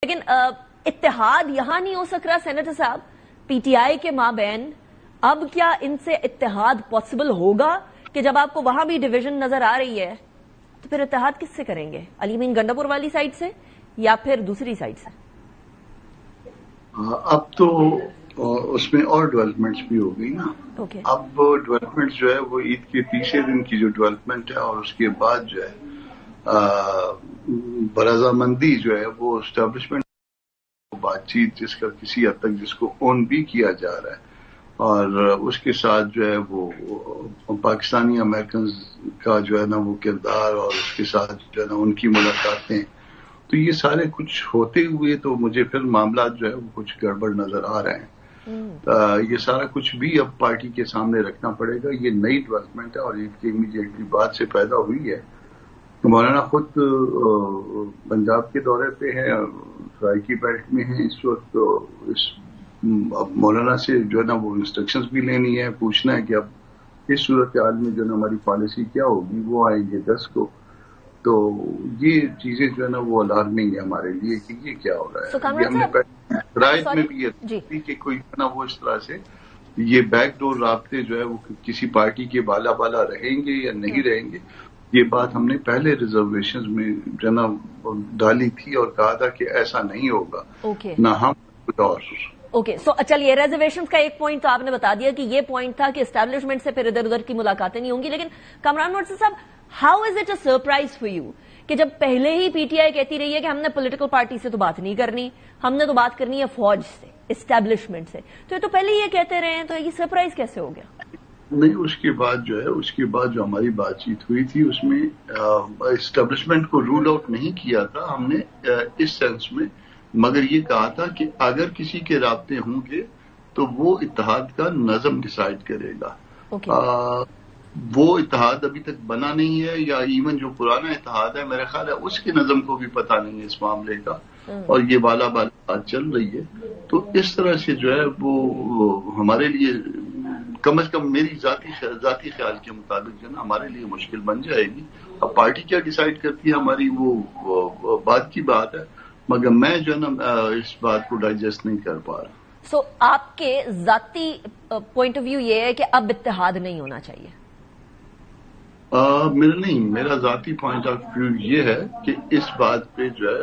لیکن اتحاد یہاں نہیں ہو سک رہا سینیٹر صاحب پی ٹی آئی کے مابین. اب کیا ان سے اتحاد پاسبل ہوگا کہ جب آپ کو وہاں بھی ڈویژن نظر آ رہی ہے تو پھر اتحاد کس سے کریں گے؟ علی امین گنڈا پور والی سائڈ سے یا پھر دوسری سائڈ سے؟ اب تو اس میں اور ڈیولپمنٹس بھی ہو گئی نا. اب ڈیولپمنٹ جو ہے وہ عید کے تیسرے دن کی جو ڈیولپمنٹ ہے اور اس کے بعد جو ہے برضامندی جو ہے وہ اسٹیبلشمنٹ بات چیت جس کا کسی حد تک جس کو اون بھی کیا جا رہا ہے اور اس کے ساتھ جو ہے وہ پاکستانی امریکنز کا جو ہے نا وہ کردار اور اس کے ساتھ جو ہے نا ان کی ملاقاتیں تو یہ سارے کچھ ہوتے ہوئے تو مجھے پھر معاملات جو ہے وہ کچھ گڑبڑ نظر آ رہے ہیں. یہ سارا کچھ بھی اب پارٹی کے سامنے رکھنا پڑے گا. یہ نئی ڈیولپمنٹ ہے اور عید کی امیڈیٹلی بعد سے پیدا ہوئی ہے. مولانا خود پنجاب کے دورے پہ ہے، رائے کی بیلٹ میں ہے اس وقت. اب مولانا سے جو ہے نا وہ انسٹرکشنز بھی لینی ہے، پوچھنا ہے کہ اب اس صورتحال میں جو ہے نا ہماری پالیسی کیا ہوگی. وہ آئیں گے 10 کو. تو یہ چیزیں جو ہے نا وہ الارمنگ ہے ہمارے لیے کہ یہ کیا ہو رہا ہے. ہم نے رائے میں بھی یہ کہ کوئی جو ہے نا وہ اس طرح سے یہ بیک ڈور رابطے جو ہے وہ کسی پارٹی کے بالا بالا رہیں گے یا نہیں رہیں گے. یہ بات ہم نے پہلے ریزرویشنز میں جو ہے نا ڈالی تھی اور کہا تھا کہ ایسا نہیں ہوگا نہ ہم کچھ اور. سو چلیے ریزرویشنز کا ایک پوائنٹ تو آپ نے بتا دیا کہ یہ پوائنٹ تھا کہ اسٹیبلشمنٹ سے پھر ادھر ادھر کی ملاقاتیں نہیں ہوں گی. لیکن کامران مرسی صاحب، how is it a surprise for you کہ جب پہلے ہی پی ٹی آئی کہتی رہی ہے کہ ہم نے پولیٹیکل پارٹی سے تو بات نہیں کرنی، ہم نے تو بات کرنی ہے فوج سے، اسٹیبلشمنٹ سے، تو یہ تو پہلے ہی یہ کہتے رہے ہیں، تو یہ سرپرائز کیسے ہو گیا؟ نہیں، اس کے بعد جو ہے اس کے بعد جو ہماری بات چیت ہوئی تھی اس میں اسٹیبلشمنٹ کو رول آؤٹ نہیں کیا تھا ہم نے اس سینس میں، مگر یہ کہا تھا کہ اگر کسی کے رابطے ہوں گے تو وہ اتحاد کا نظم ڈیسائیڈ کرے گا. وہ اتحاد ابھی تک بنا نہیں ہے، یا ایون جو پرانا اتحاد ہے میرا خیال ہے اس کے نظم کو بھی پتہ نہیں ہے اس معاملے کا، اور یہ بالا بالا بات چل رہی ہے. تو اس طرح سے جو ہے وہ ہمارے لیے کم از کم میری ذاتی خیال کے مطابق جو ہے نا ہمارے لیے مشکل بن جائے گی. اب پارٹی کیا ڈیسائیڈ کرتی ہے ہماری وہ بات کی بات ہے، مگر میں جو ہے نا اس بات کو ڈائجسٹ نہیں کر پا رہا. سو آپ کے ذاتی پوائنٹ آف ویو یہ ہے کہ اب اتحاد نہیں ہونا چاہیے؟ میرا ذاتی پوائنٹ آف ویو یہ ہے کہ اس بات پہ جو ہے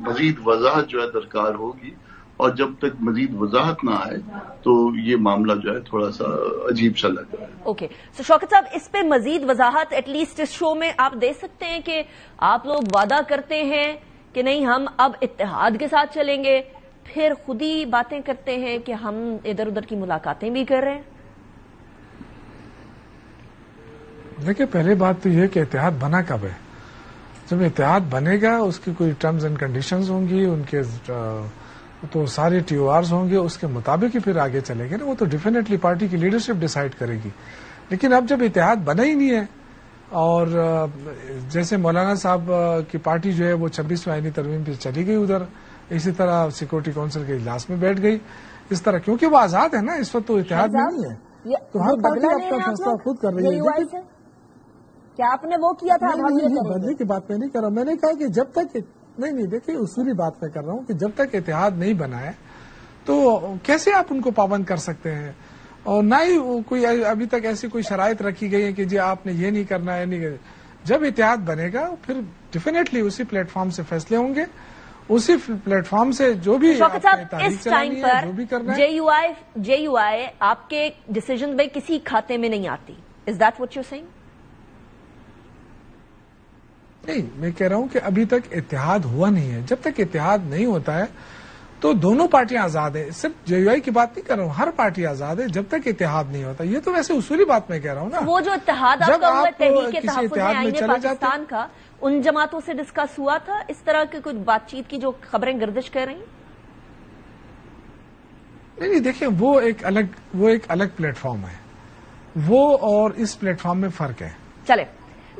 مزید وضاحت جو ہے درکار ہوگی، اور جب تک مزید وضاحت نہ آئے تو یہ معاملہ جو ہے تھوڑا سا عجیب سا لگ رہا ہے. اوکے، سو شوکت صاحب اس پہ مزید وضاحت ایٹ لیسٹ اس شو میں آپ دے سکتے ہیں کہ آپ لوگ وعدہ کرتے ہیں کہ نہیں ہم اب اتحاد کے ساتھ چلیں گے، پھر خود ہی باتیں کرتے ہیں کہ ہم ادھر ادھر کی ملاقاتیں بھی کر رہے ہیں؟ دیکھیں، پہلے بات تو یہ کہ اتحاد بنا کب ہے. جب اتحاد بنے گا اس کی کوئی ٹرمز اینڈ کنڈیشنز ہوں گی، ان کے تو سارے ٹی او آرز ہوں گے، اس کے مطابق ہی پھر آگے چلیں گے نا. وہ تو ڈیفینیٹلی پارٹی کی لیڈرشپ ڈیسائیڈ کرے گی. لیکن اب جب اتحاد بنا ہی نہیں ہے، اور جیسے مولانا صاحب کی پارٹی جو ہے وہ 26ویں آئینی ترمیم پہ چلی گئی ادھر، اسی طرح سیکورٹی کونسل کے اجلاس میں بیٹھ گئی اس طرح، کیونکہ وہ آزاد ہے نا اس وقت، تو اتحاد نہیں ہے. تو ہر پارٹی اپنا فیصلہ خود کر رہی ہے. کیا آپ نے وہ کیا تھا؟ بدلے کی بات میں نہیں کر رہا. میں نے کہا کہ جب تک نہیں دیکھیے اصولی بات میں کر رہا ہوں کہ جب تک اتحاد نہیں بنا ہے تو کیسے آپ ان کو پابند کر سکتے ہیں، اور نہ ہی کوئی ابھی تک ایسی کوئی شرائط رکھی گئی ہے کہ جی آپ نے یہ نہیں کرنا ہے. نہیں، جب اتحاد بنے گا پھر ڈیفینیٹلی اسی پلیٹ فارم سے فیصلے ہوں گے، اسی پلیٹ فارم سے جو بھی اس ٹائم پر جے یو آئی آپ کے ڈیسیژن میں کسی کھاتے میں نہیں آتی. Is that what you seeing? نہیں، میں کہہ رہا ہوں کہ ابھی تک اتحاد ہوا نہیں ہے. جب تک اتحاد نہیں ہوتا ہے تو دونوں پارٹیاں آزاد ہیں. صرف جے یو آئی کی بات نہیں کر رہا ہوں، ہر پارٹی آزاد ہے جب تک اتحاد نہیں ہوتا. یہ تو ویسے اصولی بات میں کہہ رہا ہوں نا. وہ جو اتحاد آپ کا ہوا تحریک تحفظ آئین پاکستان کا، ان جماعتوں سے ڈسکس ہوا تھا اس طرح کی کچھ بات چیت کی جو خبریں گردش کر رہی ہیں؟ نہیں، دیکھیں وہ ایک الگ پلیٹ فارم ہے، وہ اور اس پلیٹ فارم میں فرق ہے. چلے